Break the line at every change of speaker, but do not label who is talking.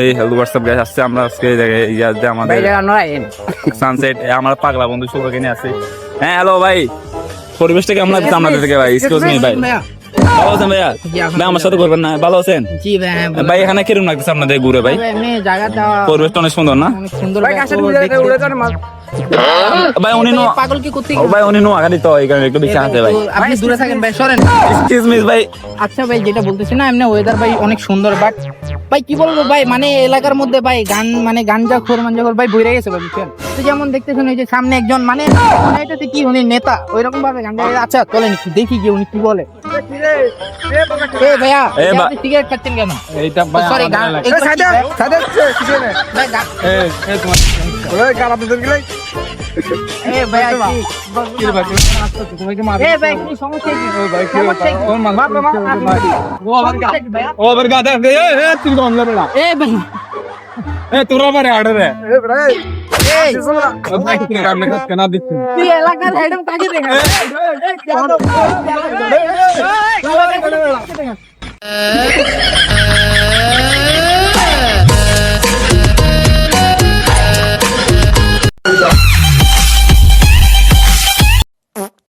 এই hello WhatsApp guys, আসছে আমরা আজকে ইয়াতে আমাদের সানসেট আমরা পাগলা বন্ধু শুভকে নিয়ে আসি। হ্যাঁ হ্যালো ভাই, পরিবেশটা কেমন লাগছে আপনাদের থেকে ভাই? এক্সকিউজ মি ভাই, ভালো আছেন ভাইয়া? ভাই আমার সাথে করবেন না, ভালো আছেন?
জি ভাই, হ্যাঁ
ভাই এখানে কিরকম লাগতেছে আপনাদের ঘুরে ভাই?
এমনি জায়গাটা
পরিবেশটা অনেক সুন্দর না
অনেক সুন্দর
ভাই? কাছে উড়ে যান মাল।
ভাই? উনি নো
পাগল কি করতে
ও ভাই, উনি নো আগানি তো এই কারণে একটু বেশি আছে ভাই।
আপনি দূরে থাকেন ভাই, সরেন।
এক্সকিউজ মি ভাই।
আচ্ছা ভাই, যেটা বলতেছি না, এমনি ওয়েদার ভাই অনেক সুন্দর, বাট ভাই কি বলবো ভাই, মানে এলাকার মধ্যে ভাই গান মানে গাঞ্জা খোর মাঞ্জাখোর ভাই বইরে গেছে ভাই, বুঝছেন তো? যেমন দেখতেছেন এই যে সামনে একজন মানে এটাতে কি উনি নেতা ওইরকম ভাবে গাঞ্জা। আচ্ছা চলেন একটু দেখি কি উনি কি বলে। এ ভাইয়া,
এ বা-
আপনি সিগারেট খাচ্ছেন কেন?
এইটা ভাই
সরি, গান এগুলো কি
সাইডে
ভাই?
সাইডে কিছু নেই।
ভাই, গান-
এই তোমার
ওই কারা দুজন গেলে
এ ভাইয়া কি?
কি ভাই তুমি কি মার?
এ ভাই কি সমস্যা কি?
ভাই কি
সমস্যা কি?
ওর মার ও আবার
সমস্যা কি ভাইয়া?
ও আবার গাদা দে এ তুই কোন লেবড়া
এ ভাই,
এ তোরা বারে আড়ে রে
এ ভাই
এই
সিসলা
ভাই কি কামনে কেনা দিচ্ছিস?
তুই এলাকার হেডম কাকে দেখা?